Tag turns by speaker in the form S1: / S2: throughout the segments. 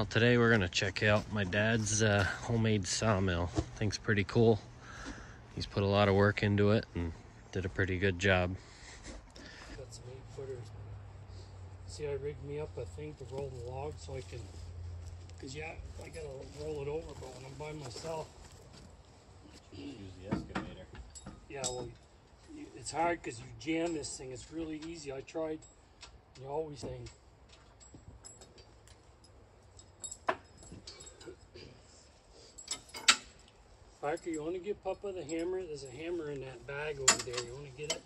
S1: Well, today we're gonna check out my dad's homemade sawmill. Thing's pretty cool. He's put a lot of work into it and did a pretty good job.
S2: Got some 8-footers. See, I rigged me up a thing to roll the log so I can, cause yeah, I gotta roll it over, but when I'm by myself.
S1: Use the excavator.
S2: Yeah, well, it's hard because you jam this thing. It's really easy. I tried. You always think. Parker, you want to give Papa the hammer? There's a hammer in that bag over there. You want to get it?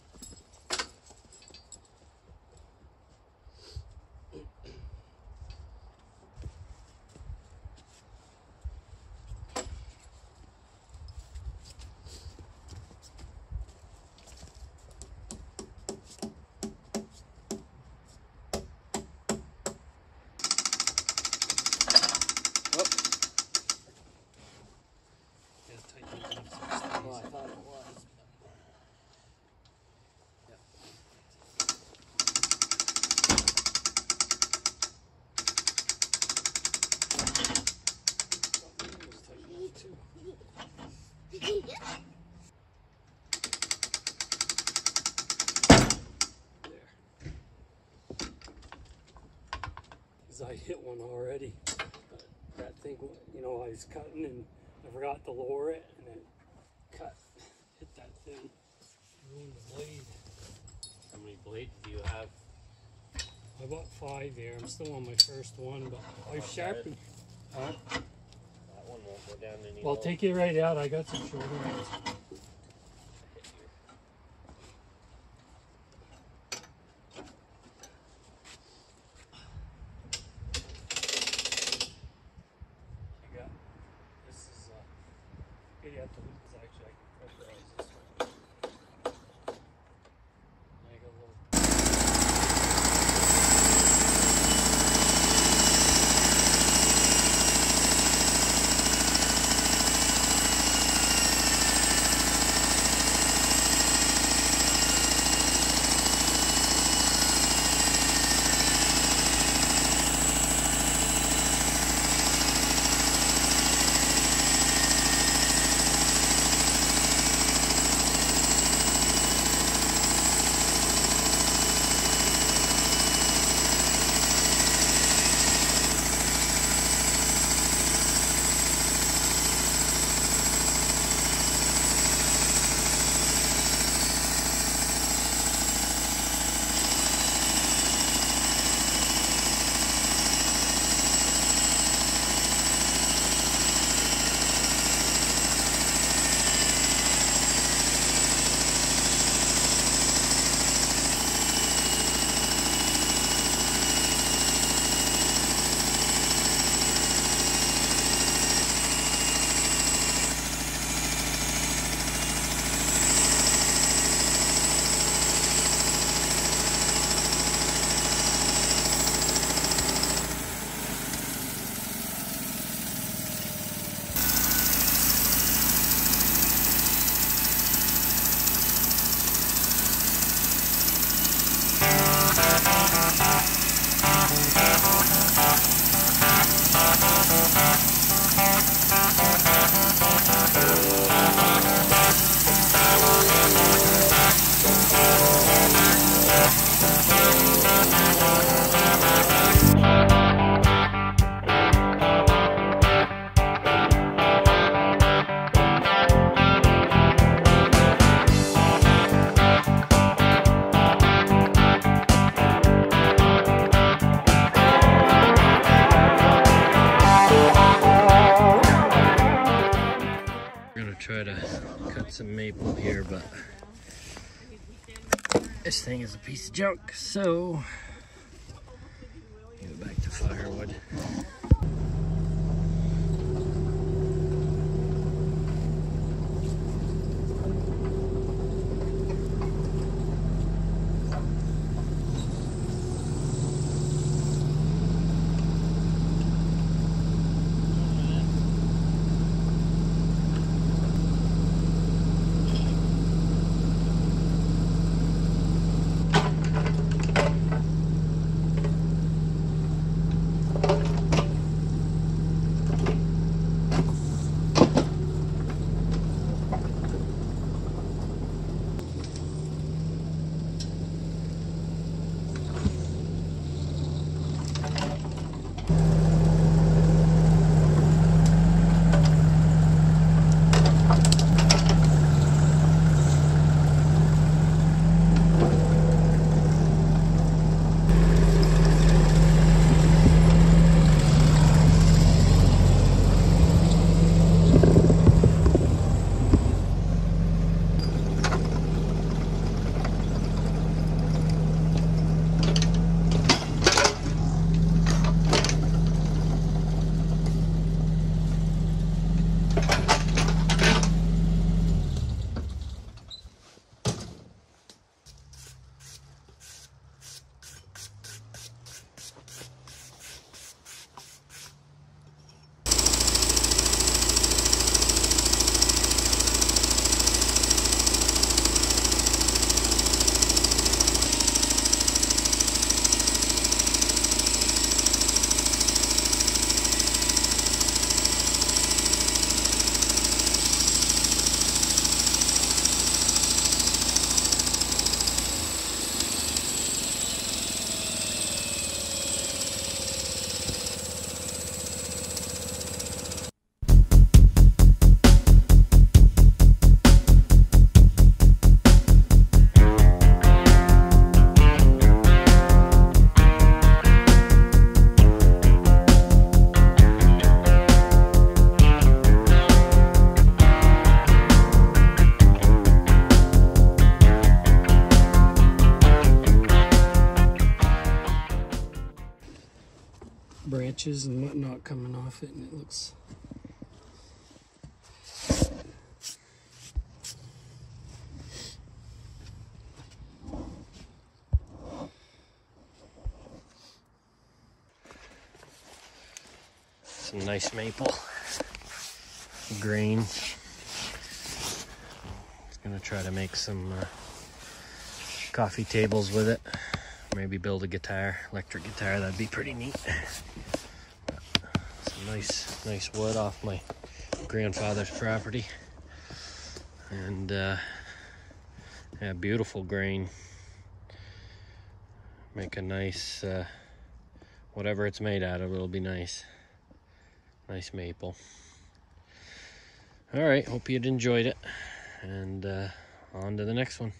S2: I hit one already. That thing, you know, I was cutting and I forgot to lower it and it hit that thing, ruined the blade.
S1: How many blades do you have?
S2: I bought 5 here. I'm still on my first one, but I've sharpened. Huh?
S1: That one won't go down any
S2: Well,
S1: lower.
S2: take it right out. I got some shorter ones. You have to loop this actually. I can pressurize this one. I got a little.
S1: Try to cut some maple here, but this thing is a piece of junk, so go back to firewood.
S2: branches and whatnot coming off it, and it looks
S1: some nice maple grain. Gonna try to make some coffee tables with it. Maybe build a guitar, electric guitar. That'd be pretty neat. Some nice wood off my grandfather's property, and yeah, beautiful grain. Make a nice whatever it's made out of. It'll be nice. Nice maple. All right. Hope you'd enjoyed it. And on to the next one.